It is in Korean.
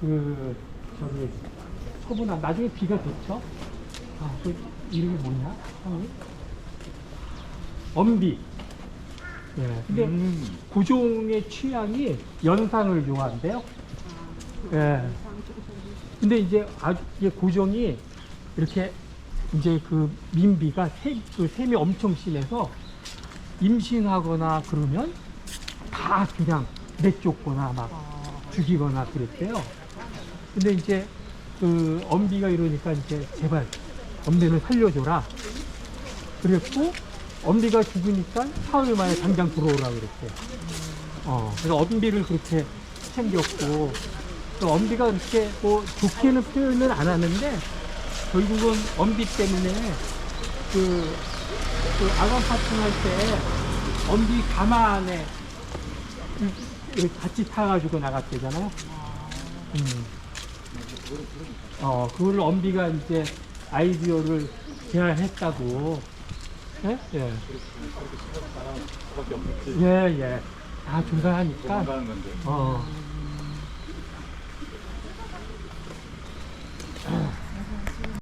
그 저기 소분한 나중에 비가 됐죠. 아, 그 이름이 뭐냐? 형이? 엄비. 예. 근데 고종의 취향이 연상을 좋아한대요. 예. 근데 이제 아주 이게 고종이 이렇게 이제 그 민비가 셈이 엄청 심해서 임신하거나 그러면 다 그냥 내쫓거나 막 죽이거나 그랬대요. 근데 이제 그 엄비가 이러니까 이제 제발 엄비를 살려줘라. 그랬고 엄비가 죽으니까 사흘 만에 당장 들어오라 그랬대요. 그래서 엄비를 그렇게 챙겼고 또 엄비가 그렇게 뭐 좋게는 표현을 안 하는데 결국은 엄비 때문에 그 아간 파충할 때 엄비 가마안에 같이 타가지고 나갔대잖아요. 그걸 엄비가 이제 아이디어를 제안했다고. 예? 예. 예, 예. 다 조사하니까. 도망가는 건데.